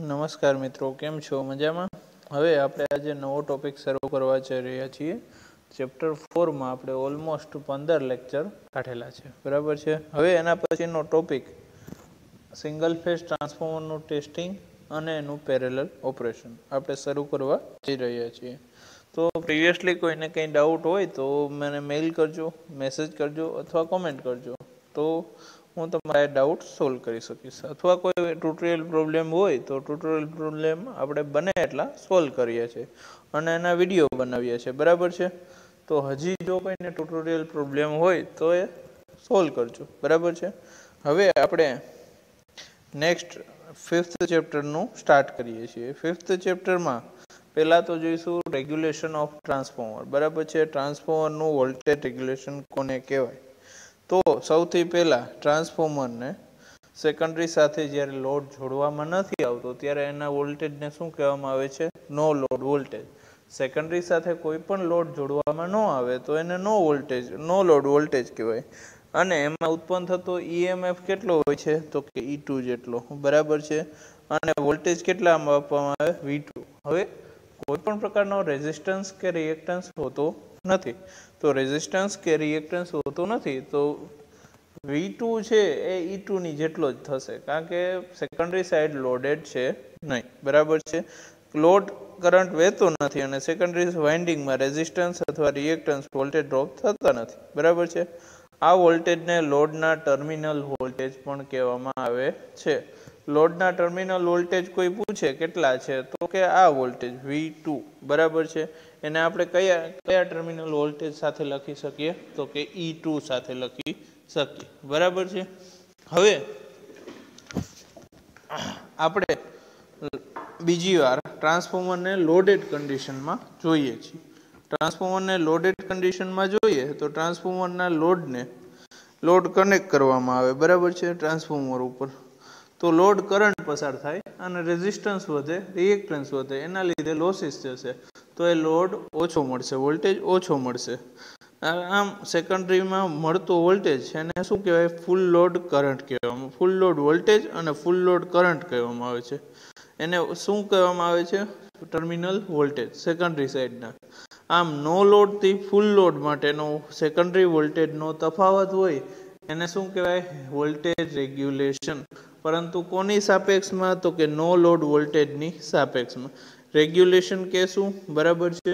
નમસ્કાર મિત્રો, કેમ છો? મજામાં? હવે આપણે આજે નવો ટોપિક શરૂ કરવા જઈ રહ્યા છીએ. ચેપ્ટર 4માં આપણે ઓલમોસ્ટ 15 લેક્ચર કાઢેલા છે, બરાબર છે. હવે એના પછીનો ટોપિક સિંગલ ફેઝ ટ્રાન્સફોર્મરનું ટેસ્ટિંગ અને એનું પેરેલલ ઓપરેશન આપણે શરૂ કરવા જઈ રહ્યા છીએ. તો પ્રિવિયસલી કોઈને કંઈ ડાઉટ હોય તો મને મેઇલ કરજો, મેસેજ કરજો અથવા કોમેન્ટ કરજો, તો હું તમારા ડાઉટ સોલ્વ કરી શકીશ. અથવા કોઈ ટ્યુટોરિયલ પ્રોબ્લેમ હોય તો ટ્યુટોરિયલ પ્રોબ્લેમ આપણે બને એટલા સોલ્વ કરીએ છીએ અને એના વિડીયો બનાવીએ છીએ, બરાબર છે. તો હજી જો કોઈને ટ્યુટોરિયલ પ્રોબ્લેમ હોય તો એ સોલ્વ કરજો, બરાબર છે. હવે આપણે નેક્સ્ટ 5th ચેપ્ટરનું સ્ટાર્ટ કરીએ છીએ. 5th ચેપ્ટરમાં પહેલાં તો જોઈશું રેગ્યુલેશન ઓફ ટ્રાન્સફોર્મર, બરાબર છે. ટ્રાન્સફોર્મરનું વોલ્ટેજ રેગ્યુલેશન કોને કહેવાય? તો સૌથી પહેલાં ટ્રાન્સફોર્મરને સેકન્ડરી સાથે જ્યારે લોડ જોડવામાં નથી આવતો ત્યારે એના વોલ્ટેજને શું કહેવામાં આવે છે? નો લોડ વોલ્ટેજ. સેકન્ડરી સાથે કોઈ પણ લોડ જોડવામાં ન આવે તો એને નો લોડ વોલ્ટેજ કહેવાય. અને એમાં ઉત્પન્ન થતો ઈએમએફ કેટલો હોય છે? તો કે E2 જેટલો, બરાબર છે. અને વોલ્ટેજ કેટલામાં આપવામાં આવે? V2. હવે કોઈ પણ પ્રકારનો રેઝિસ્ટન્સ કે રિએક્ટન્સ હોતો નથી. તો રેઝિસ્ટન્સ કે રિએક્ટન્સ હોતો નથી તો V2 છે એ E2 ની જેટલો જ થશે, કારણ કે સેકન્ડરી સાઈડ લોડેડ છે નહીં, બરાબર છે. લોડ કરંટ વહેતો નથી અને સેકન્ડરી વાઇન્ડિંગમાં રેઝિસ્ટન્સ અથવા રિએક્ટન્સ વોલ્ટેજ ડ્રોપ થતા નથી, બરાબર છે. આ વોલ્ટેજને લોડના ટર્મિનલ વોલ્ટેજ પણ કહેવામાં આવે છે. લોડના ટર્મિનલ વોલ્ટેજ કોઈ પૂછે કેટલા છે તો કે આ વોલ્ટેજ V2, બરાબર છે. એને આપણે કયા ટર્મિનલ વોલ્ટેજ સાથે લખી શકીએ? તો કે E2 સાથે લખી શકીએ, બરાબર છે. હવે આપણે બીજી વાર ટ્રાન્સફોર્મરને લોડેડ કન્ડિશનમાં જોઈએ છીએ. ટ્રાન્સફોર્મરને લોડેડ કન્ડિશનમાં જોઈએ તો ટ્રાન્સફોર્મરના લોડ કનેક્ટ કરવામાં આવે, બરાબર છે, ટ્રાન્સફોર્મર ઉપર. તો લોડ કરંટ પસાર થાય અને રેઝિસ્ટન્સ વધે, રિએક્ટન્સ વધે, એના લીધે લોસીસ જશે. તો એ લોડ ઓછો મળશે, વોલ્ટેજ ઓછો મળશે. આમ સેકન્ડરીમાં મળતો વોલ્ટેજ એને શું કહેવાય? ફૂલ લોડ કરંટ કહેવામાં, ફૂલ લોડ વોલ્ટેજ અને ફૂલ લોડ કરંટ કહેવામાં આવે છે. એને શું કહેવામાં આવે છે? ટર્મિનલ વોલ્ટેજ સેકન્ડરી સાઈડના. આમ નો લોડથી ફૂલ લોડ માટેનો સેકન્ડરી વોલ્ટેજનો તફાવત હોય એને શું કહેવાય? Voltage regulation. પરંતુ કોની સાપેક્ષમાં? તો કે નો લોડ વોલ્ટેજની સાપેક્ષમાં. રેગ્યુલેશન કહેશું, બરાબર છે.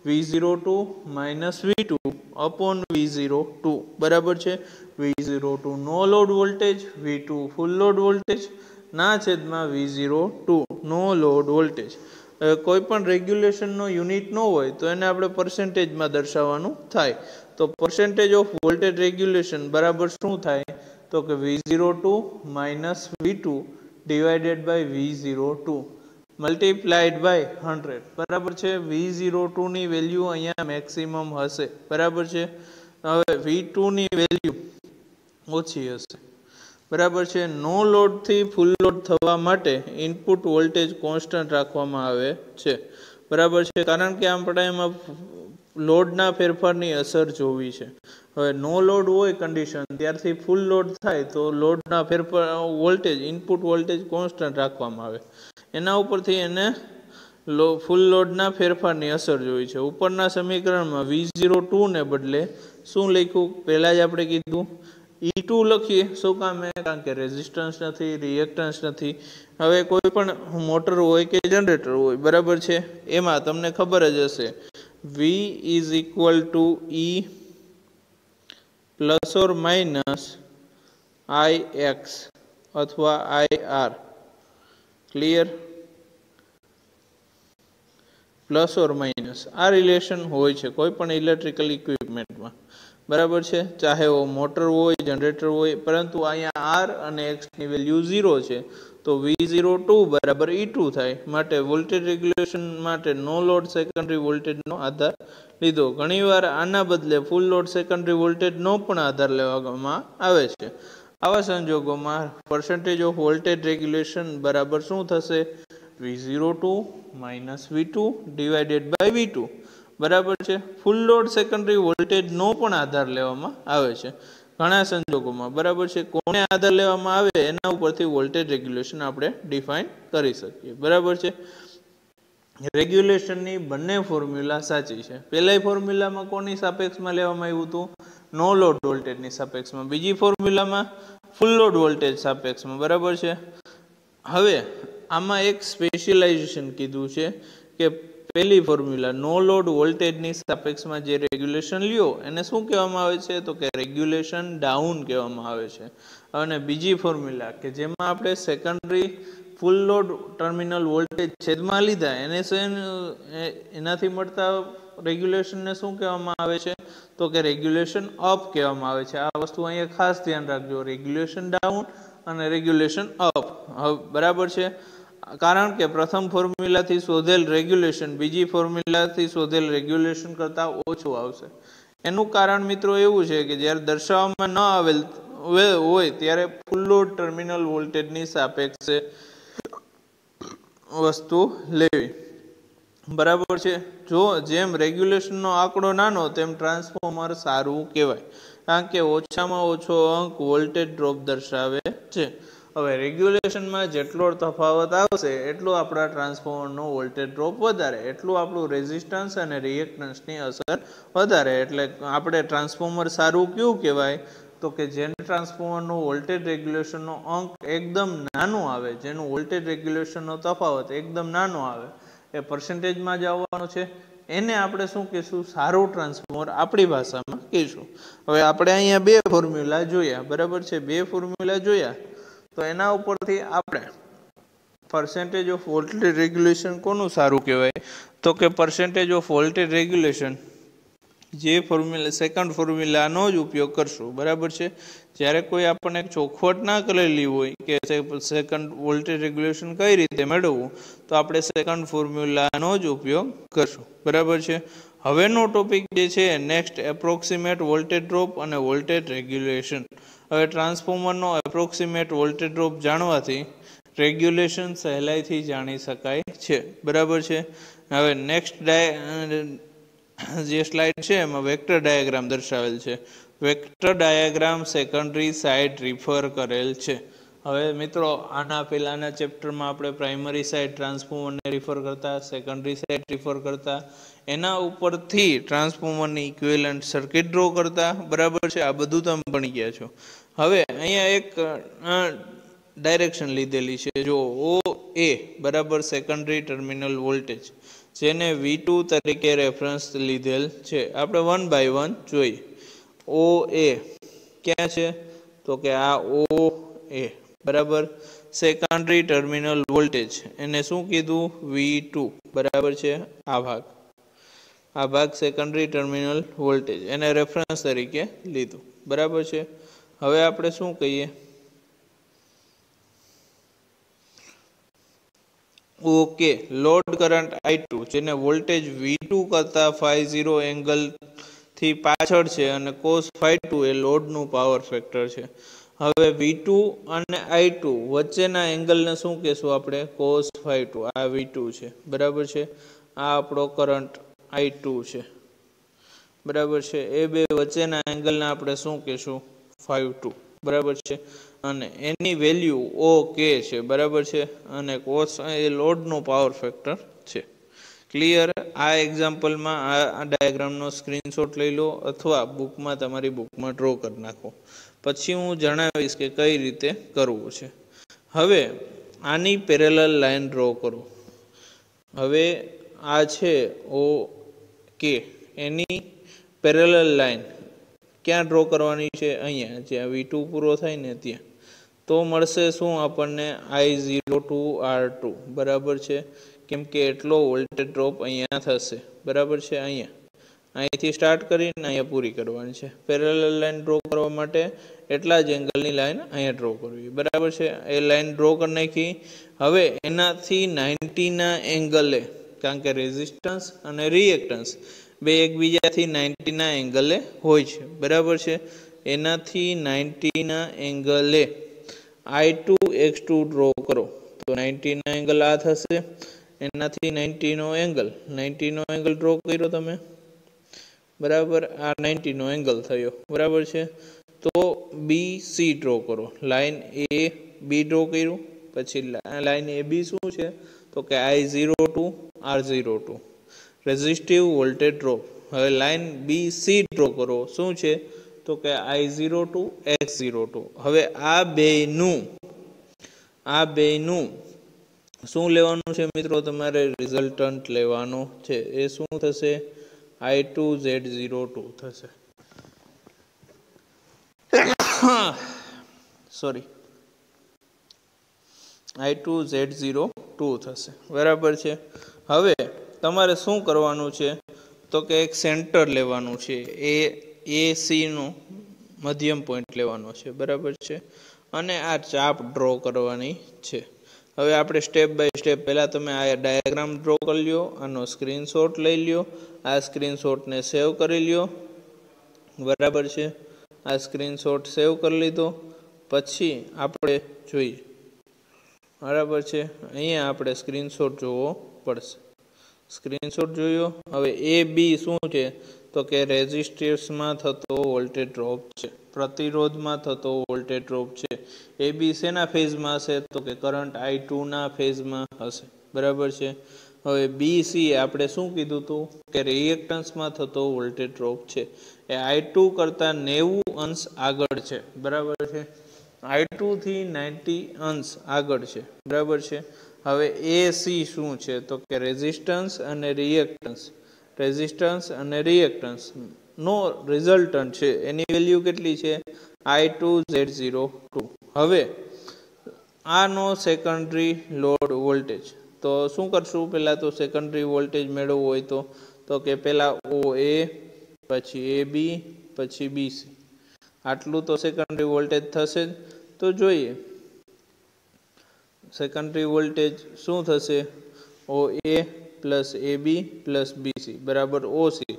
V02 -V2 upon V02, બરાબર છે. V02 નો લોડ વોલ્ટેજ, V2 ફૂલ લોડ વોલ્ટેજ ના છેદમાં V02 નો લોડ વોલ્ટેજ. કોઈ પણ રેગ્યુલેશનનો યુનિટ ન હોય તો એને આપણે પર્સન્ટેજમાં દર્શાવવાનું થાય. તો પર્સન્ટેજ ઓફ વોલ્ટેજ રેગ્યુલેશન બરાબર શું થાય? તો કે V02 -V2 divided by V02 multiplied by 100, બરાબર છે. V02 ની વેલ્યુ અહીંયા મેક્સિમમ હશે, બરાબર છે. હવે V2 ની વેલ્યુ ઓછી હશે, બરાબર છે. નો લોડથી ફૂલ લોડ થવા માટે ઇનપુટ વોલ્ટેજ કોન્સ્ટન્ટ રાખવામાં આવે છે, બરાબર છે. કારણ કે આપણે એમાં લોડના ફેરફારની અસર જોવી છે. હવે નો લોડ હોય કન્ડિશન ત્યારથી ફૂલ લોડ થાય તો લોડના ફેરફાર વોલ્ટેજ ઇનપુટ વોલ્ટેજ કોન્સ્ટન્ટ રાખવામાં આવે. એના ઉપરથી એને ફૂલ લોડના ફેરફારની અસર જોઈ છે. ઉપરના સમીકરણમાં V02 ને બદલે શું લખ્યું? પહેલાં જ આપણે કીધું E2 લખીએ. શું કામ? કારણ કે રેઝિસ્ટન્સ નથી, રિએક્ટન્સ નથી. હવે કોઈ પણ મોટર હોય કે જનરેટર હોય, બરાબર છે, એમાં તમને ખબર જ હશે V = E ± IX અથવા IR, clear? Plus or minus આ રિલેશન હોય છે કોઈ પણ ઇલેક્ટ્રિકલ ઇક્વિપમેન્ટમાં, બરાબર છે. ચાહે वो મોટર હોય, જનરેટર હોય, પરંતુ અહીંયા R અને X ની વેલ્યુ 0 છે તો V02 બરાબર E2 થાય. માટે વોલ્ટેજ રેગ્યુલેશન માટે નો લોડ સેકન્ડરી વોલ્ટેજનો આધાર લીધો. ઘણીવાર આના બદલે ફૂલ લોડ સેકન્ડરી વોલ્ટેજનો પણ આધાર લેવામાં આવે છે. આવા સંજોગોમાં પર્સન્ટેજ ઓફ વોલ્ટેજ રેગ્યુલેશન બરાબર શું થશે? V02 -V2 divided by V2, બરાબર છે. ફૂલ લોડ સેકન્ડરી વોલ્ટેજનો પણ આધાર લેવામાં આવે છે. घणा संजोगोमां बराबर छे। कोने आधार लेवामां आवे एना उपरथी वोल्टेज रेग्युलेशन आपणे डिफाइन करी सकीए बराबर छे। रेग्युलेशन बंने फॉर्म्युला साची है। पहला फॉर्म्युला में कोनी सापेक्ष में लेवामां आव्युं हतुं नो लोड वोल्टेज नी सापेक्ष में, बीजी फॉर्म्युला में फूल लोड वोल्टेज सापेक्ष में बराबर है। हवे आमां एक स्पेशियलाइजेशन कीधुं छे कि पहली फॉर्म्युला नो लोड वोल्टेज नी सापेक्ष में जे रेग्युलेशन ल्यो एने शुं कहेवामां आवे छे तो कि रेग्युलेशन डाउन कहेवामां आवे छे। अने बीजी फॉर्म्युला कि जेमां आपणे सेकंडरी फूल लोड टर्मिनल वोल्टेज छेदमां लीधा एनाथी मळता रेग्युलेशन ने शुं कहेवामां आवे छे तो कि रेग्युलेशन अप कहेवामां आवे छे। आ वस्तु अहींया खास ध्यान राखजो, रेग्युलेशन डाउन अने रेग्युलेशन अप बराबर छे। कारण के प्रथम फॉर्म्युला थी शोधेल रेग्युलेशन बीजी फॉर्म्युला थी शोधेल रेग्युलेशन करता ओछुं आवशे। एनुं कारण मित्रों एवुं छे कि ज्यारे दर्शाववामां न आवेल होय त्यारे फूल लोड टर्मिनल वोल्टेज नी सापेक्षे वस्तु लेवी बराबर छे। जो जेम रेग्युलेशन नो आंकड़ो नानो तेम ट्रांसफॉर्मर सारूं कहेवाय, कारण के ओछामां ओछो अंक वोल्टेज ड्रॉप दर्शावे छे। हवे रेग्युलेशन में जेटलो तफावत आवशे एटलो आपणा ट्रांसफॉर्मर नो वोल्टेज ड्रॉप वधारे, एटलो आपणुं रेजिस्टन्स अने रिएक्टन्स नी असर वधारे। एटले आपणे ट्रांसफॉर्मर सारूं क्युं कहेवाय तो कि जेने ट्रांसफॉर्मर नो वोल्टेज रेग्युलेशन नो अंक एकदम नानो आवे, जेनुं वोल्टेज रेग्युलेशन नो तफावत एकदम नानो आवे ए पर्सेंटेज में ज आववानो छे एने आपणे शुं कहीशुं सारूं ट्रांसफॉर्मर आपणी भाषामां कहीशुं। हवे आपणे अहींया बे फॉर्म्युला जोया बराबर छे। बे फॉर्म्युला जोया तो एना उपरथी आपणे पर्सेंटेज ऑफ वोल्टेज रेग्युलेशन कोनुं सारूं कहेवाय तो कि पर्सेंटेज ऑफ वोल्टेज रेग्युलेशन जे फॉर्म्युला सेकंड फॉर्म्युलानो ज उपयोग करशुं बराबर छे। ज्यारे कोई आपणे ચોખવટ ना करेली होय कि सेकंड वोल्टेज रेग्युलेशन कई रीते मेळववुं तो आपणे सेकंड फॉर्म्युलानो ज उपयोग करशुं बराबर छे। हवेनो टॉपिक जे छे नेक्स्ट एप्रोक्सिमेट वोल्टेज ड्रॉप अने वोल्टेज रेग्युलेशन। हवे ट्रांसफॉर्मरनो एप्रोक्सिमेट वोल्टेज ड्रॉप जाणवाथी रेग्युलेशन सहेलाईथी जाणी शकाय छे बराबर छे। हवे नेक्स्ट जे स्लाइड है एमां वेक्टर डायग्राम दर्शावेल छे। Vector diagram secondary side refer करेल छे। हवे मित्रों आना पहेलाना चेप्टर में आपणे प्राइमरी साइड ट्रांसफॉर्मर ने रिफर करता, सेकंडरी साइड रिफर करता, एना उपरथी ट्रांसफॉर्मर नी इक्विवेलेंट सर्किट ड्रॉ करता बराबर छे। आ बधुं तमे भणी गया छो। हवे अहींया एक डायरेक्शन लीधेली छे जो ओ ए बराबर सेकंडरी टर्मिनल वोल्टेज जेने V2 तरीके रेफरन्स लीधेल छे। आपणे वन बाय वन जोईए। ओ ए क्या छे तो कि आ ओ ए बराबर सेकंडरी टर्मिनल वोल्टेज एने शुं कीधुं V2 बराबर छे। आ भाग सेकंडरी टर्मिनल वोल्टेज एने रेफरन्स तरीके लीधुं बराबर छे। हवे आपणे शुं कहीए ओके लोड करंट I2 जेने वोल्टेज V2 करता ∅0 एंगल थी पाछळ छे अने cos ∅2 ए लोड नु पावर फैक्टर छे। हवे V2 अने I2 वच्चेना एंगल ने शुं कहेशुं आपणे cos ∅2 आ V2 छे बराबर छे। आ आपणो करंट I2 छे बराबर छे। ए बे वच्चेना एंगल ने आपणे शुं कहेशुं ∅2 बराबर छे अने एनी वेल्यू ओके छे बराबर छे अने cos ए लोड नो पावर फैक्टर छे। क्लियर। आ एक्जाम्पल में आ डायग्राम नो स्क्रीनशॉट लई लो अथवा बुक में तमारी बुक में ड्रॉ कर नाखो, पछी हूँ जणावीश के कई रीते करवुं छे। हवे आनी पेरेलल लाइन ड्रॉ करो। हवे आ छे ओ के एनी पेरेलल लाइन क्या ड्रॉ करवानी छे अहींया ज्यां V2 पूरो थाय ने त्यां तो मळशे शुं आपणने I0 to R2 बराबर छे केम के एटलो वोल्टेज ड्रॉप अहींया थशे बराबर छे। अहींया અહીંથી સ્ટાર્ટ કરીને અહીંયા પૂરી કરવાની છે। પેરેલલ લાઈન ડ્રો કરવા માટે એટલા જ એંગલની લાઈન અહીંયા ડ્રો કરવી બરાબર છે। એ લાઈન ડ્રો કરી નાખી। હવે એનાથી 90 ના એંગલે કારણ કે રેઝિસ્ટન્સ અને રિએક્ટન્સ બે એકબીજાથી 90 ના એંગલે હોય છે બરાબર છે। એનાથી 90 ના એંગલે I2 X2 ડ્રો કરો તો 90 ના એંગલ આ થશે, એનાથી 90 નો એંગલ ડ્રો કર્યો તમે બરાબર। आ 90 નો एंगल थयो बराबर छे। तो बी सी ड्रो करो। लाइन ए बी ड्रो कर्યું, પછી લાઇન એ બી શું છે તો કે I02 R02 resistive voltage drop. હવે લાઇન બી સી ડ્રો કરો, શું છે તો કે I02 X02। હવે આ બેયનું શું લેવાનું છે મિત્રો, તમારે રિઝલ્ટન્ટ લેવાનો છે। એ શું થશે I2Z02 થશે, સોરી I2Z02 થશે, બરાબર છે। હવે તમારે શું કરવાનું છે તો કે એક સેન્ટર લેવાનું છે, એ સી નો મધ્યમ પોઈન્ટ લેવાનો છે, બરાબર છે, અને આ ચાપ ડ્રો કરવાની છે। હવે આપણે સ્ટેપ બાય સ્ટેપ, પહેલાં તમે આ ડાયાગ્રામ ડ્રો કરી લ્યો, આનો સ્ક્રીનશોટ લઈ લ્યો, આ સ્ક્રીનશોટને સેવ કરી લ્યો, બરાબર છે। આ સ્ક્રીનશોટ સેવ કરી લીધો પછી આપણે જોઈએ, બરાબર છે। અહીંયા આપણે સ્ક્રીનશોટ જોવો પડશે, સ્ક્રીનશોટ જોયો। હવે એ બી શું છે તો કે રેઝિસ્ટર્સમાં થતો વોલ્ટેજ ડ્રોપ છે, પ્રતિરોધમાં થતો વોલ્ટેજ ડ્રોપ છે। એ બી શેના ફેઝમાં હશે તો કે કરંટ I2 ના ફેઝમાં હશે, બરાબર છે। હવે બી સી આપણે શું કીધું હતું કે રિએક્ટન્સમાં થતો વોલ્ટેજ ડ્રોપ છે, એ I2 કરતાં 90 અંશ આગળ છે, બરાબર છે, I2 થી 90 અંશ આગળ છે, બરાબર છે। હવે એ સી શું છે તો કે રેઝિસ્ટન્સ અને રિએક્ટન્સ નો રિઝલ્ટન્ટ છે, એની વેલ્યુ કેટલી છે I2Z02। હવે આનો સેકન્ડરી લોડ વોલ્ટેજ, તો શું કરશું, પહેલાં તો સેકન્ડરી વોલ્ટેજ મેળવવો હોય તો કે પહેલાં ઓ એ, પછી એ બી, પછી બી સી, આટલું તો સેકન્ડરી વોલ્ટેજ થશે જ। તો જોઈએ સેકન્ડરી વોલ્ટેજ શું થશે, ઓ એ પ્લસ એ બી પ્લસ બી સી બરાબર ઓ સી,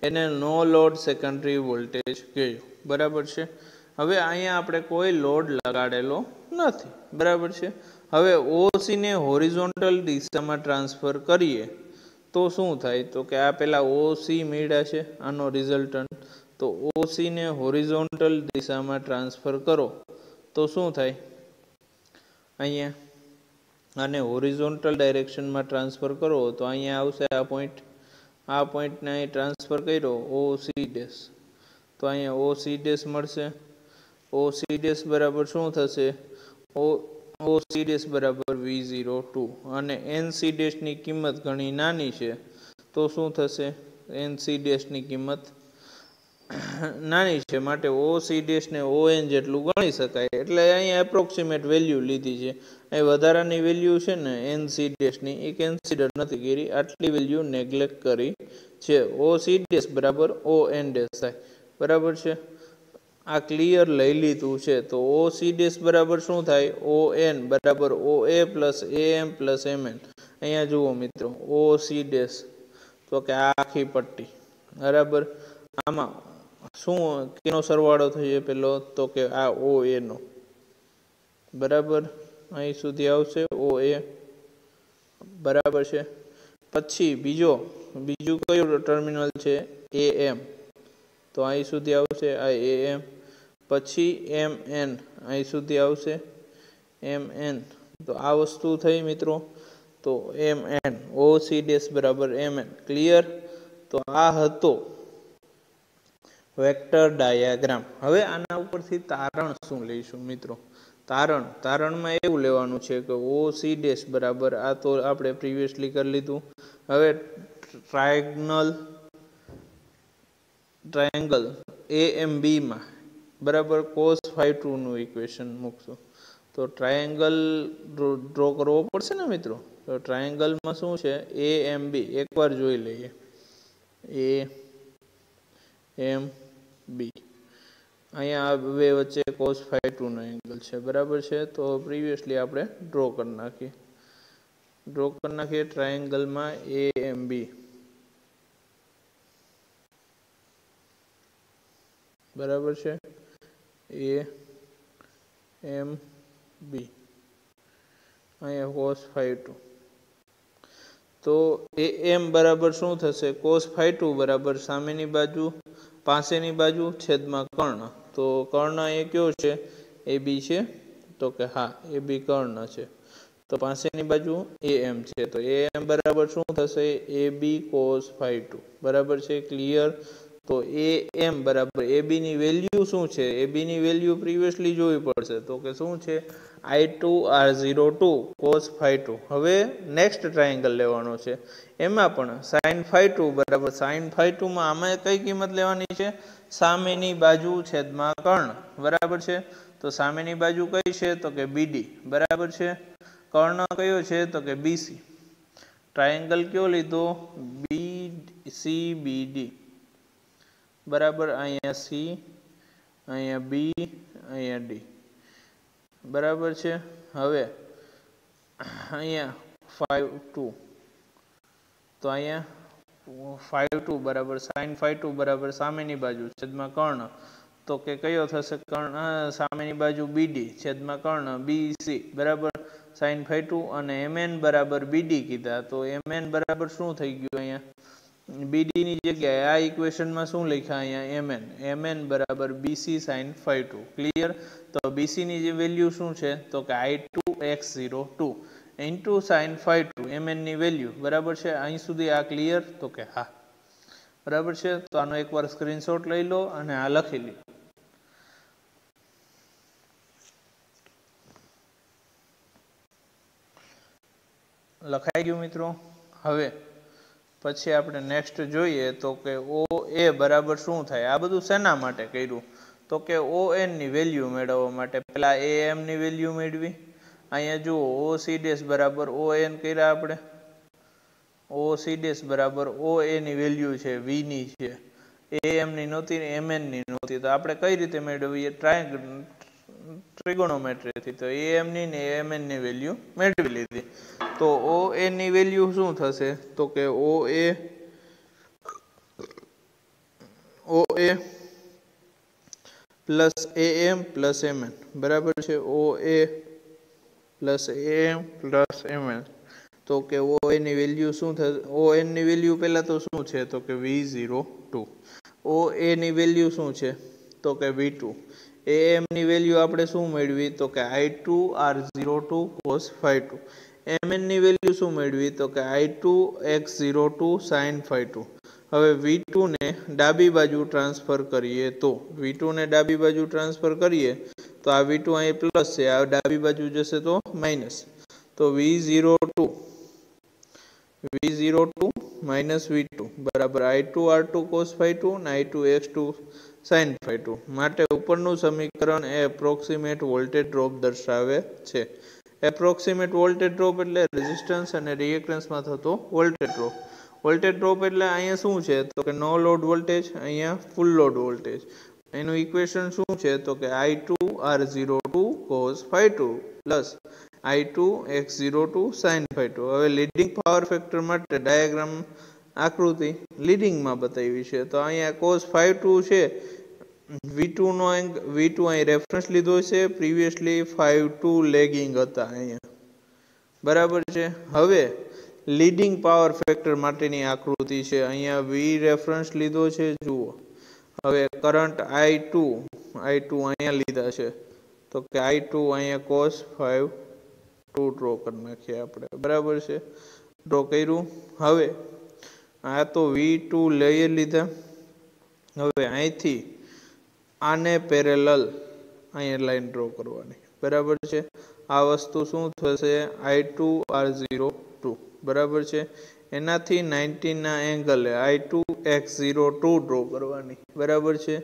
એને નો લોડ સેકન્ડરી વોલ્ટેજ કહેવાય, બરાબર છે। હવે અહીંયા આપણે કોઈ લોડ લગાડેલો નથી, બરાબર છે। હવે ઓસી ને હોરિઝોન્ટલ દિશામાં ટ્રાન્સફર કરીએ તો શું થાય તો કે આ પેલા ઓસી મેળા છે, આનો રિઝલ્ટન્ટ, તો ઓસી ને હોરિઝોન્ટલ દિશામાં ટ્રાન્સફર કરો તો શું થાય, અહીંયા આને હોરિઝોન્ટલ ડાયરેક્શનમાં ટ્રાન્સફર કરો તો અહીંયા આવશે આ પોઈન્ટને અહીં ટ્રાન્સફર કર્યો ઓ સી ડેશ, તો અહીંયા ઓ સી ડેશ મળશે। ઓ સી ડેશ બરાબર શું થશે, ઓ સી ડેશ બરાબર V02, અને એન સી ડેશની કિંમત ઘણી નાની છે તો શું થશે, એન સી ડેશની કિંમત નાની છે માટે ઓ સી ડેશને ઓ એન જેટલું ગણી શકાય, એટલે અહીંયા એપ્રોક્સિમેટ વેલ્યુ લીધી છે। અહીં વધારાની વેલ્યુ છે ને એન સી ડેશની એ કન્સિડર નથી કરી, આટલી વેલ્યુ નેગ્લેક્ટ કરી છે। ઓ સી ડેશ બરાબર ઓ એન ડેશ થાય, બરાબર છે, આ ક્લિયર લઈ લીધું છે। તો ઓ સી ડેશ બરાબર શું થાય, ઓ એન બરાબર ઓ એ પ્લસ એ એમ પ્લસ એમ એન। અહીંયા જુઓ મિત્રો ઓ સી ડેશ તો કે આ આખી પટ્ટી, બરાબર, આમાં શું કેનો સરવાળો થશે પેલો તો કે આ ઓ એ નો, બરાબર, અહીં સુધી આવશે ઓ એ, બરાબર છે। પછી બીજું કયું ટર્મિનલ છે એ એમ, તો અહીં સુધી આવશે આ એ એમ, પછી એમ એન અહીં સુધી આવશે એમ એન, તો આ વસ્તુ થઈ મિત્રો, તો M N O C dash બરાબર એમ એન, ક્લિયર। તો આ હતો વેક્ટર ડાયાગ્રામ। હવે આના ઉપરથી તારણ શું લઈશું મિત્રો, તારણમાં એવું લેવાનું છે કે ઓ સી ડેશ બરાબર, આ તો આપણે પ્રીવિયસલી કરી લીધું। હવે ટ્રાયેંગલ એ એમ બીમાં બરાબર cos phi 2 નું ઇક્વેશન મૂકશું, તો ટ્રાયેંગલ ડ્રો કરવો પડશે ને મિત્રો, તો ટ્રાયેંગલમાં શું છે એ એમ બી, એકવાર જોઈ લઈએ, એ એમ બી, અહીંયા આ બે વચ્ચે cos phi 2 નો એંગલ છે, બરાબર છે। તો પ્રીવિયસલી આપણે ડ્રો કરી નાખીએ ટ્રાયેંગલમાં એ એમ બી, બરાબર છે, એ એમ બી, અહીંયા cos phi 2, તો એ એમ બરાબર શું થશે cos phi 2 બરાબર સામેની બાજુ પાસેની બાજુ છેદમાં કર્ણ, તો तो कर्ण ए क्यो छे ए बी छे तो के हाँ ए बी कर्ण छे तो पासेनी बाजू ए एम छे तो ए एम बराबर शुं थशे ए बी cos फाई 2 बराबर छे क्लियर। तो ए एम बराबर ए बी नी वेल्यू शुं छे ए बी नी वेल्यू प्रीवियसली जोवी पड़शे तो के शुं छे I2R02 cos फाई 2। हवे नेक्स्ट ट्रायंगल लेवानो छे एमां पण sin फाई 2 बराबर sin फाई 2 मां आमां कई किंमत लेवानी छे सामेनी बाजू छेदमां कर्ण बराबर छे तो सामेनी बाजू कई छे तो के BD बराबर छे कर्ण कयो छे तो के BC ट्रायंगल क्यो लीधो BCBD बराबर अहींया C अहींया B अहींया D बराबर छे। हवे अहींया 5 2 तो अहींया 5 2 बराबर sin फाई 2 बराबर सामेनी बाजू छेदमां कर्ण तो के कयो थशे कर्ण सामेनी बाजू BD छेदमां कर्ण BC बराबर sin फाई 2 અને mn बराबर BD कीधा तो mn बराबर शुं थई गयुं अहींया BD ની જગ્યાએ આ ઇક્વેશન માં શું લખ્યા અહીંયા mn બરાબર BC sin फाई 2 ક્લિયર। તો BC ની જે વેલ્યુ શું છે તો કે I2x02 into sin phi 2 mn ની વેલ્યુ બરાબર છે અહીં સુધી આ ક્લિયર તો કે હા બરાબર છે। તો આનો એકવાર સ્ક્રીનશોટ લઈ લો અને આ લખી લો। લખાઈ ગયું મિત્રો। હવે પછી આપણે નેક્સ્ટ જોઈએ તો કે OA બરાબર શું થાય આ બધું શેના માટે કર્યું તો કે ON ની વેલ્યુ મેળવવા માટે પહેલા AM ની વેલ્યુ મેળવી અહીંયા જુઓ OC ડેશ બરાબર ON કર્યા આપણે OC ડેશ બરાબર OA ની વેલ્યુ છે V ની છે AM ની નહોતી MN ની નહોતી તો આપણે કઈ રીતે મેળવીએ ટ્રિગોનોમેટ્રી થી તો AM ની ને MN ની વેલ્યુ મેળવી લીધી તો OA ની વેલ્યુ શું થશે તો કે OA plus AM plus MN બરાબર છે OA plus AM plus MN તો કે OA ની વેલ્યુ શું થશે ON ની વેલ્યુ પહેલા તો શું છે તો કે V02 OA ની વેલ્યુ શું છે તો કે V2 AM ની વેલ્યુ આપણે શું મેળવી તો કે I2R02 cos फाई 2 MN ની વેલ્યુ શું મેળવી તો કે I2x02 sin फाई 2 હવે V2 ને ડાબી બાજુ ટ્રાન્સફર કરીએ તો V2 ને ડાબી બાજુ ટ્રાન્સફર કરીએ તો આ V2 અહીં પ્લસ છે આ ડાબી બાજુ જશે તો માઈનસ તો V02 minus V2 બરાબર I2R2 cos फाई 2 અને I2x2 sin फाई 2 માટે ઉપરનું સમીકરણ એ એપ્રોક્સિમેટ વોલ્ટેજ ડ્રોપ દર્શાવે છે। એપ્રોક્સિમેટ વોલ્ટેજ ડ્રોપ એટલે રેઝિસ્ટન્સ અને રિએક્ટન્સમાં થતો વોલ્ટેજ ડ્રોપ એટલે અહીંયા શું છે તો કે નો લોડ વોલ્ટેજ અહીંયા ફૂલ લોડ વોલ્ટેજ એનું ઇક્વેશન શું છે તો કે I2R02 cos phi 2 plus I2x02 sin phi 2 હવે લીડિંગ પાવર ફેક્ટર માટે ડાયાગ્રામ આકૃતિ લીડિંગમાં બતાવી છે તો અહીંયા cos फाई 2 છે V2 નો V2 અહીં રેફરન્સ લીધો છે પ્રીવિયસલી 5 2 લેગિંગ હતા અહીંયા બરાબર છે। હવે લીડિંગ પાવર ફેક્ટર માટેની આકૃતિ છે અહીંયા V રેફરન્સ લીધો છે જુઓ હવે કરંટ I2 અહીંયા લીધા છે તો કે I2 અહીંયા cos फाई 2 ડ્રો કરી નાખીએ આપણે બરાબર છે ડ્રો કર્યું। હવે આ તો V2 લઈ લીધા હવે અહીંથી આને પેરેલલ અહીંયા લાઈન ડ્રો કરવાની બરાબર છે આ વસ્તુ શું થશે I2R02 બરાબર છે એનાથી 90 ના એંગલે I2x02 ડ્રો કરવાની બરાબર છે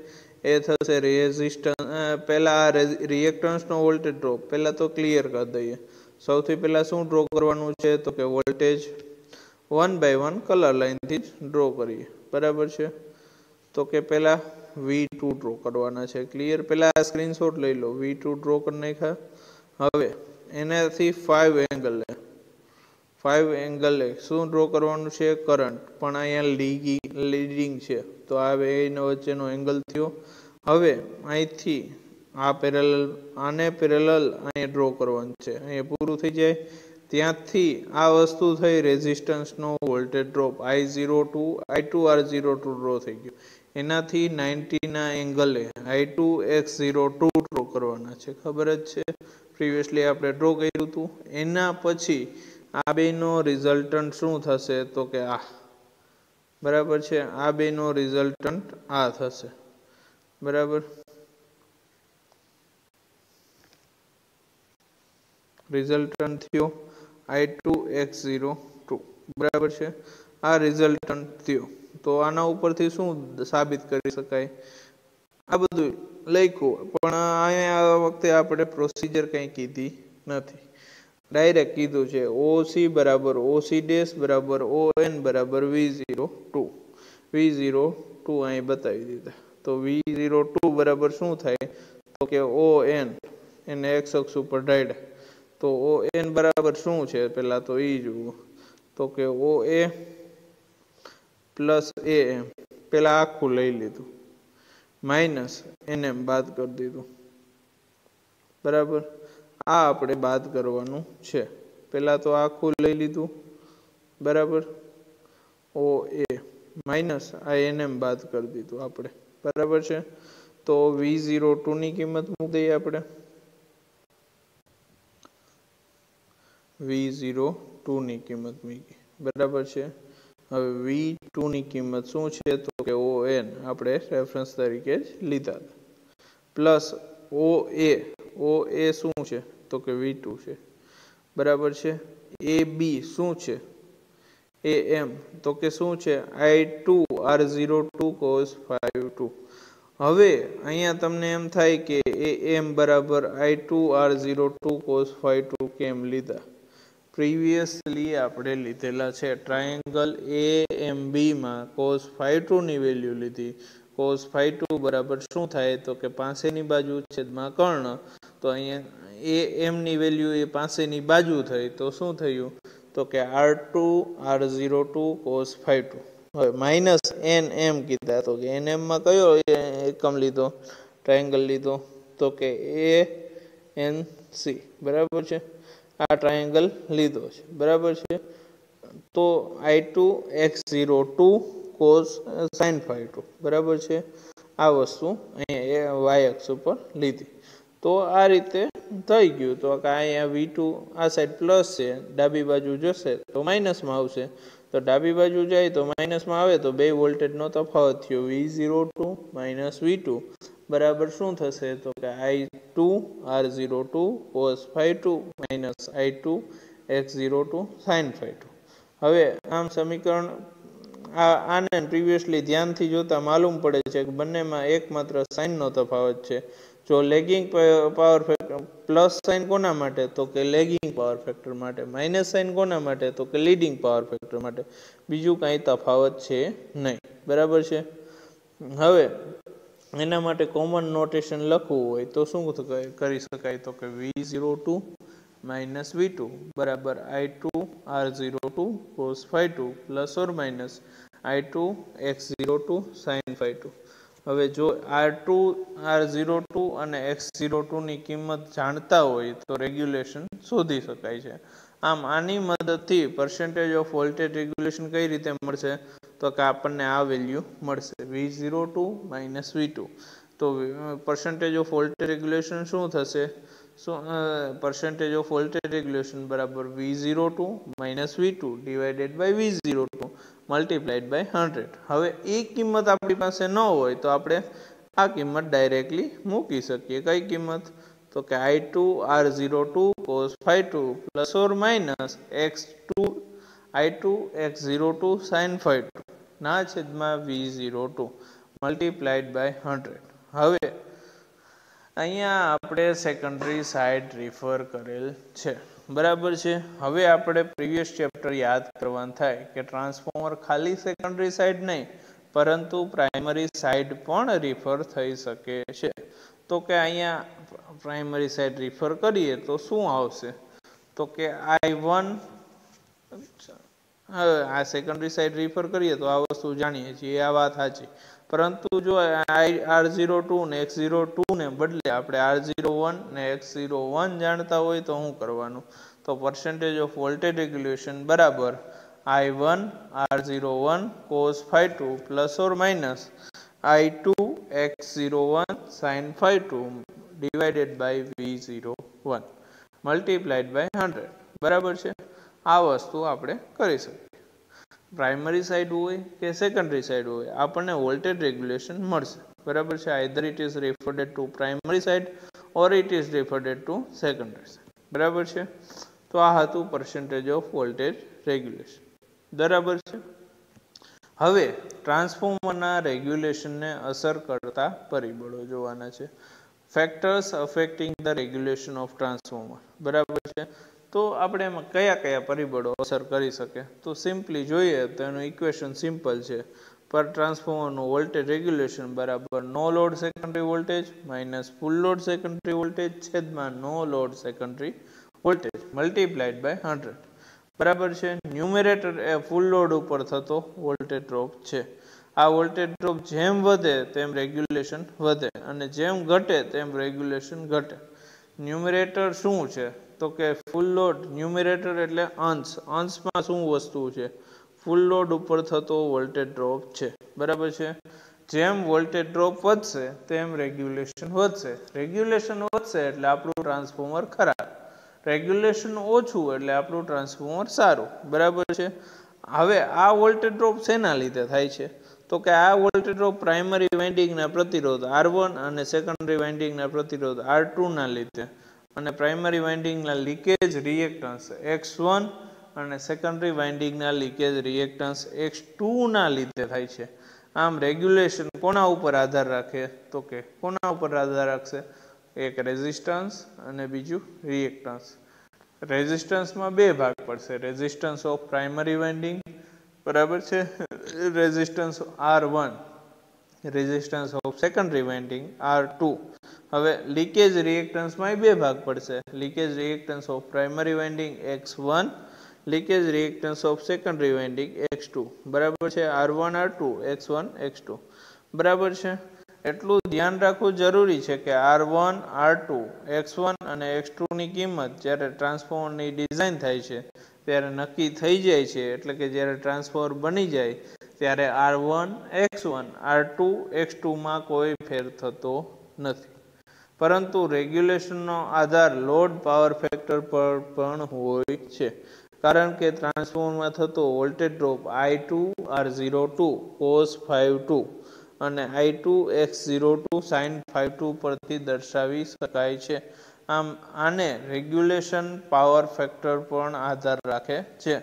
એ થશે રેઝિસ્ટન્સ પહેલા રિએક્ટન્સ નો વોલ્ટેજ ડ્રોપ પહેલા તો ક્લિયર કરી દઈએ સૌથી પહેલા શું ડ્રો કરવાનું છે તો કે વોલ્ટેજ 1 by 1 કલર લાઈન થી ડ્રો કરીએ બરાબર છે તો કે પહેલા V2 ડ્રો કરવાના છે ક્લિયર પહેલા આ સ્ક્રીનશોટ લઈ લો V2 ડ્રો કરી નાખ્યા હવે એનાથી 5 એંગલ શું ડ્રો કરવાનું છે કરંટ પણ અહીંયા લીડિંગ છે તો આ બેના વચ્ચેનો એંગલ થયો હવે અહીંથી આ આને પેરેલલ અહીંયા ડ્રો કરવાનું છે અહીંયા પૂરું થઈ જાય ત્યાંથી આ વસ્તુ થઈ રેઝિસ્ટન્સ નો વોલ્ટેજ ડ્રોપ I2R02 ડ્રો થઈ ગયો એનાથી 90 ના એંગલે I2X02 ડ્રો કરવાના છે, ખબર જ છે, પ્રીવિયસલી આપણે ડ્રો કર્યું હતું. એના પછી આ બેનો રિઝલ્ટન્ટ શું થશે તો કે આ, બરાબર છે, આ બેનો રિઝલ્ટન્ટ આ થશે, બરાબર. રિઝલ્ટન્ટ થયો I2X02, બરાબર છે, આ રિઝલ્ટન્ટ થયો. તો આના ઉપરથી શું સાબિત કરી શકાય, આ બધું લખ્યું, પણ અહીંયા આ વખતે આપણે પ્રોસિજર કંઈ કીધી નથી, ડાયરેક્ટ કીધું છે OC બરાબર OC ડેશ બરાબર ON બરાબર V02 અહીં બતાવી દીધા. તો V02 બરાબર શું થાય તો કે ON, એને એક્સ અક્ષ ઉપર ડાયડા. તો ON બરાબર શું છે પહેલાં તો એ જુઓ, તો કે OA પ્લસ AM, પહેલાં આખું લઈ લીધું, માઇનસ NM બાદ કરી દીધું, બરાબર. આ આપણે બાદ કરવાનું છે. પહેલાં તો આખું લઈ લીધું, બરાબર, OA માઇનસ આ NM બાદ કરી દીધું આપણે, બરાબર છે. તો V02 ની કિંમત મૂકી દઈએ આપણે, V02 ની કિંમત મૂકી, બરાબર છે. હવે V2 ની કિંમત શું છે તો કે ON આપણે રેફરન્સ તરીકે જ લીધા હતા, પ્લસ OA શું છે તો કે V2 છે, બરાબર છે. AB શું છે, AM તો કે શું છે I2R02 cos 52. હવે અહીંયા તમને એમ થાય કે AM બરાબર I2R02 cos 52 કેમ લીધા, પ્રીવિયસલી આપણે લીધેલા છે ટ્રાયેંગલ AMB માં cos 52 ની વેલ્યુ લીધી. cos 52 બરાબર શું થાય તો કે પાસેની બાજુ છેદમાં કર્ણ. તો અહીંયા AM ની વેલ્યુ એ પાસેની બાજુ થઈ, તો શું થયું તો કે R2R02 cos 52. હવે માઇનસ NM કીધા, તો કે NM માં કયો એકમ લીધો, ટ્રાયેંગલ લીધો તો કે ANC, બરાબર છે, આ ટ્રાયેંગલ લીધો છે, બરાબર છે. તો I2X02 cos sin 52, બરાબર છે, આ વસ્તુ અહીંયા y અક્ષ ઉપર લીધી. તો આ રીતે થઈ ગયું. તો કે અહીંયા V2 આ સાઈડ પ્લસ છે, ડાબી બાજુ જશે તો માઇનસમાં આવશે, તો ડાબી બાજુ જાય તો માઇનસમાં આવે, તો બે વોલ્ટેજનો તફાવત થયો V02 માઇનસ V2 બરાબર શું થશે તો કે I2R02 cos 52 minus I2X02 sin 52. હવે આમ સમીકરણ આને પ્રીવિયસલી ધ્યાનથી જોતા માલુમ પડે છે કે બંનેમાં એકમાત્ર સાઇનનો તફાવત છે. જો lagging power factor plus sign કોના માટે તો કે લેગિંગ પાવર ફેક્ટર માટે, માઇનસ સાઇન કોના માટે તો કે લીડિંગ પાવર ફેક્ટર માટે, બીજું કાંઈ તફાવત છે નહીં, બરાબર છે. હવે એના માટે કોમન નોટેશન લખવું હોય તો શું કરી શકાય તો કે V02 માઇનસ V2 બરાબર I2R02 cos 52 plus or minus I2X02 sin 52. હવે જો R2R02 અને X02 ની કિંમત જાણતા હોય તો રેગ્યુલેશન શોધી શકાય છે. આમ આની મદદથી પર્સન્ટેજ ઓફ વોલ્ટેજ રેગ્યુલેશન કઈ રીતે મળશે તો કે આપણને આ વેલ્યુ મળશે V02 માઇનસ V2. તો પર્સન્ટેજ ઓફ વોલ્ટેજ રેગ્યુલેશન શું થશે, percentage of voltage regulation બરાબર V02 minus V2 divided by V02 multiplied by 100. હવે એ કિંમત આપણી પાસે ન હોય તો આપણે આ કિંમત ડાયરેક્ટલી મૂકી શકીએ. કઈ કિંમત તો કે I2R02 cos 52 plus or minus I2X02 sin 52 ના છેદમાં V02 multiplied by 100. હવે અહીંયા આપણે સેકન્ડરી સાઇડ રિફર કરેલ છે, બરાબર છે. હવે આપણે પ્રીવિયસ ચેપ્ટર યાદ કરવાનું થાય કે ટ્રાન્સફોર્મર ખાલી સેકન્ડરી સાઇડ નહીં પરંતુ પ્રાઇમરી સાઇડ પણ રિફર થઈ શકે છે. તો કે અહીંયા પ્રાઇમરી સાઇડ રિફર કરીએ તો શું આવશે તો કે I1, હવે આ સેકન્ડરી સાઇડ રિફર કરીએ તો આ વસ્તુ જાણીએ છીએ, આ વાત સાચી. પરંતુ જો R02 ને X02 ને બદલે આપણે R01 ને X01 જાણતા હોય તો શું કરવાનું તો પર્સન્ટેજ ઓફ વોલ્ટેજ રેગ્યુલેશન બરાબર I1 R01 cos 52 plus or minus I2 x01 sin phi 2 divided by V01 multiplied by 100 બરાબર છે. આ વસ્તુ આપણે કરી શકીએ. પ્રાઇમરી સાઇડ હોય કે સેકન્ડરી સાઇડ હોય આપણને વોલ્ટેજ રેગ્યુલેશન મળશે બરાબર છે. Either it is referred to primary side or it is referred to secondary side બરાબર છે. તો આ હતું પર્સન્ટેજ ઓફ વોલ્ટેજ રેગ્યુલેશન બરાબર છે. હવે ટ્રાન્સફોર્મરના રેગ્યુલેશનને અસર કરતા પરિબળો જોવાના છે. Factors affecting the regulation of transformer બરાબર છે. તો આપણે એમાં કયા કયા પરિબળો અસર કરી શકે તો સિમ્પલી જોઈએ તો એનું ઇક્વેશન સિમ્પલ છે. પર ટ્રાન્સફોર્મરનું વોલ્ટેજ રેગ્યુલેશન બરાબર no load secondary voltage minus full load secondary voltage છેદમાં no load secondary voltage multiplied by 100 બરાબર છે. ન્યુમેરેટર એ ફૂલ લોડ ઉપર થતો વોલ્ટેજ ડ્રોપ છે. આ વોલ્ટેજ ડ્રોપ જેમ વધે તેમ રેગ્યુલેશન વધે અને જેમ ઘટે તેમ રેગ્યુલેશન ઘટે. ન્યુમેરેટર શું છે તો કે ફૂલ લોડ ન્યુમેરેટર એટલે અંશમાં શું વસ્તુ છે ફૂલ લોડ ઉપર થતો વોલ્ટેજ ડ્રોપ છે બરાબર છે. જેમ વોલ્ટેજ ડ્રોપ વધશે તેમ રેગ્યુલેશન વધશે. રેગ્યુલેશન વધશે એટલે આપણું ટ્રાન્સફોર્મર ખરાબ. રેગ્યુલેશન ઓછું એટલે આપણું ટ્રાન્સફોર્મર સારું બરાબર છે. હવે આ વોલ્ટેજ ડ્રોપ શેના લીધે થાય છે તો કે આ વોલ્ટેજ ડ્રોપ પ્રાઇમરી વાઇન્ડિંગના પ્રતિરોધ R1 અને સેકન્ડરી વાઇન્ડિંગના પ્રતિરોધ R2 ના લીધે અને પ્રાઇમરી વાઇન્ડિંગના લીકેજ રિએક્ટન્સ X1 અને સેકન્ડરી વાઇન્ડિંગના લીકેજ રિએક્ટન્સ X2 ના લીધે થાય છે. આમ રેગ્યુલેશન કોના ઉપર આધાર રાખે તો કે કોના ઉપર આધાર રાખશે એક રેઝિસ્ટન્સ અને બીજું રિએક્ટન્સ. રેઝિસ્ટન્સમાં બે ભાગ પડશે રેઝિસ્ટન્સ ઓફ પ્રાઇમરી વાઇન્ડિંગ બરાબર છે resistance R1 resistance of secondary winding R2. હવે લીકેજ રિએક્ટન્સમાં બે ભાગ પડશે leakage reactance of primary winding X1 leakage reactance of secondary winding X2 બરાબર છે. R1 R2 X1 X2 બરાબર છે. એટલું ધ્યાન રાખવું જરૂરી છે કે R1 R2 X1 અને X2 ની કિંમત જ્યારે ટ્રાન્સફોર્મરની ડિઝાઇન થાય છે ત્યારે નક્કી થઈ જાય છે. એટલે કે જ્યારે ટ્રાન્સફોર્મર બની જાય ત્યારે R1 X1 R2 X2 માં કોઈ ફેર થતો નથી. પરંતુ રેગ્યુલેશનનો આધાર લોડ પાવર ફેક્ટર પર પણ હોય છે. કારણ કે ટ્રાન્સફોર્મરમાં થતો voltage drop I2 R02 cos 52 અને I2 X02 sin 52 પરથી દર્શાવી શકાય છે. આમ આને રેગ્યુલેશન પાવર ફેક્ટર પણ આધાર રાખે છે.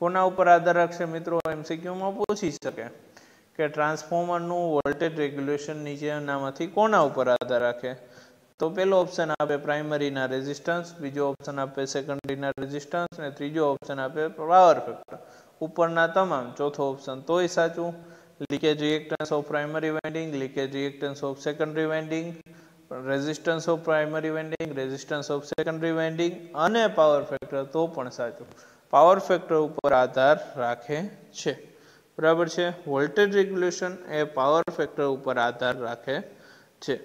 કોના ઉપર આધાર રાખશે મિત્રો MCQમાં પૂછી શકે કે ટ્રાન્સફોર્મરનું વોલ્ટેજ રેગ્યુલેશન નીચેનામાંથી કોના ઉપર આધાર રાખે તો પહેલો ઓપ્શન આપે પ્રાઇમરીના રેઝિસ્ટન્સ બીજો ઓપ્શન આપે સેકન્ડરીના રેઝિસ્ટન્સ અને ત્રીજો ઓપ્શન આપે પાવર ફેક્ટર. ઉપરના તમામ ચોથો ઓપ્શન તોય સાચું. Leakage reactance of primary winding leakage reactance of secondary winding resistance of primary winding resistance of secondary winding અને પાવર ફેક્ટર તો પણ સાચું. પાવર ફેક્ટર ઉપર આધાર રાખે છે બરાબર છે. વોલ્ટેજ રેગ્યુલેશન એ પાવર ફેક્ટર ઉપર આધાર રાખે છે.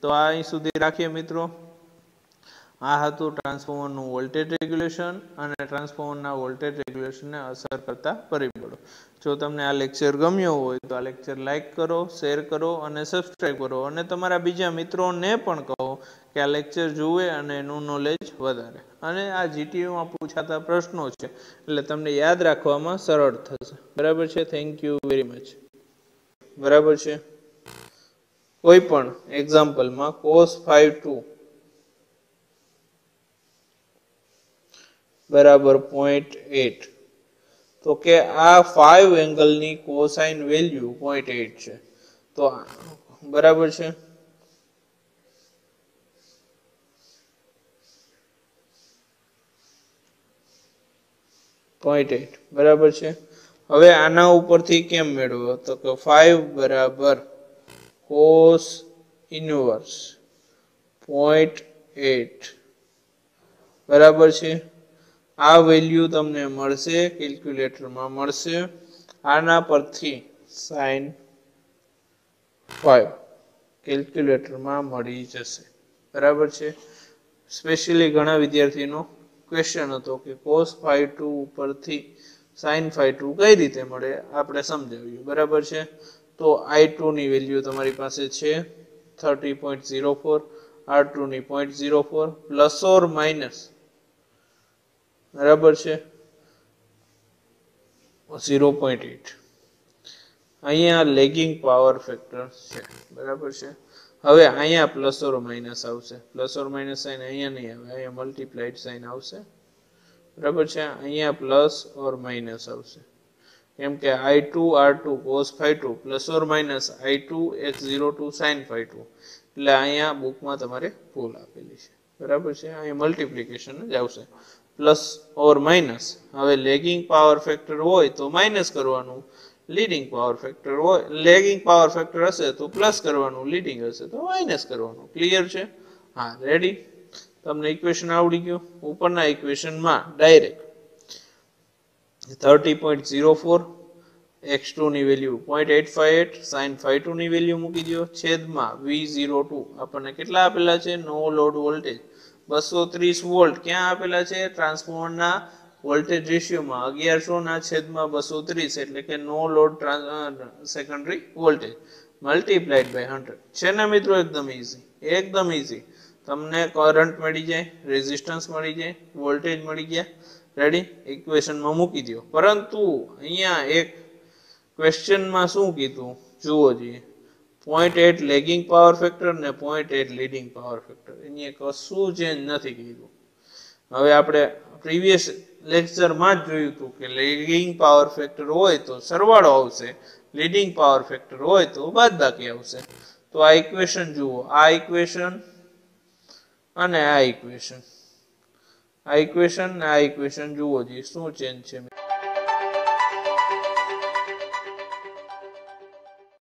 તો આ અહીં સુધી રાખીએ મિત્રો. આ હતું ટ્રાન્સફોર્મરનું વોલ્ટેજ રેગ્યુલેશન અને ટ્રાન્સફોર્મરના વોલ્ટેજ રેગ્યુલેશનને અસર કરતા પરિબળો. જો તમને આ લેક્ચર ગમ્યો હોય તો આ લેક્ચર લાઇક કરો શેર કરો અને સબસ્ક્રાઈબ કરો અને તમારા બીજા મિત્રોને પણ કહો કે આ લેક્ચર જુએ અને એનું નોલેજ વધારે. અને આ GTUમાં પૂછાતા પ્રશ્નો છે એટલે તમને યાદ રાખવામાં સરળ થશે બરાબર છે. થેન્ક યુ વેરી મચ બરાબર છે. કોઈ પણ એક્ઝામ્પલમાં cos 52 બરાબર 0.8 તો કે આ 5 એંગલની કોસાઇન વેલ્યુ 0.8 છે તો બરાબર છે. બરાબર છે. હવે આના ઉપરથી કેમ મેળવો તો કે 5 બરાબર cos ઇન્વર્સ 0.8 બરાબર છે. આ વેલ્યુ તમને મળશે કેલ્ક્યુલેટરમાં મળશે. આના પરથી sin 5 કેલ્ક્યુલેટરમાં મળી જશે બરાબર છે. સ્પેશિયલી ઘણા વિદ્યાર્થીનો ક્વેશ્ચન હતો કે cos 52 ઉપરથી sin 52 કઈ રીતે મળે આપણે સમજાવ્યું બરાબર છે. તો I2 ની વેલ્યુ તમારી પાસે છે 30.04, R2 ની 0.04 પ્લસ ઓર માઇનસ બરાબર છે 0.8. અહીંયા લેગિંગ પાવર ફેક્ટર છે બરાબર છે. હવે અહીંયા પ્લસ ઓર માઇનસ આવશે, પ્લસ ઓર માઇનસ સાઇન અહીંયા નહીં આવે, અહીંયા મલ્ટીપ્લાઇડ સાઇન આવશે બરાબર છે. અહીંયા પ્લસ ઓર માઇનસ આવશે કેમ કે I2 R2 cos phi2 plus or minus I2 x02 sin phi2 એટલે અહીંયા બુકમાં તમારે ભૂલ આપેલી છે બરાબર છે. અહીંયા મલ્ટીપ્લિકેશન જ આવશે પ્લસ ઓર માઇનસ. હવે લેગિંગ પાવર ફેક્ટર હોય તો માઇનસ કરવાનું, લીડિંગ પાવર ફેક્ટર હોય લેગિંગ પાવર ફેક્ટર હશે તો પ્લસ કરવાનું, લીડિંગ હશે તો માઇનસ કરવાનું. ક્લિયર છે? હા, રેડી. તમને ઇક્વેશન આવડી ગયું. ઉપરના ઇક્વેશનમાં ડાયરેક્ટ 30.04 x2 ની વેલ્યુ 0.858 sin phi2 ની વેલ્યુ મૂકી દો છેદમાં V02 આપણને કેટલા આપેલા છે? નો લોડ વોલ્ટેજ 230 વોલ્ટ ક્યાં આપેલા છે? ટ્રાન્સફોર્મરના વોલ્ટેજ રેશિયોમાં 1100 ના છેદમાં 230 એટલે કે no load secondary voltage multiplied by 100 છે ને મિત્રો. એકદમ ઈઝી. તમને કરંટ મળી જાય, રેઝિસ્ટન્સ મળી જાય, વોલ્ટેજ મળી ગયા. રેડી? ઇક્વેશનમાં મૂકી દો. પરંતુ અહીંયા એક ક્વેશ્ચનમાં શું કીધું જુઓ જોઈએ, 0.8 લેગિંગ પાવર ફેક્ટર ને 0.8 લીડિંગ પાવર ફેક્ટર, એની કશું ચેન્જ નથી કીધું. હવે આપણે પ્રીવિયસ લેક્ચરમાં જ જોયું હતું કે લેગિંગ પાવર ફેક્ટર હોય તો સરવાળો આવશે, લીડિંગ પાવર ફેક્ટર હોય તો બાદબાકી આવશે. તો આ ઇક્વેશન જુઓ, આ ઇક્વેશન અને આ ઇક્વેશન, આ ઇક્વેશન ને આ ઇક્વેશન જુઓ જી શું ચેન્જ છે.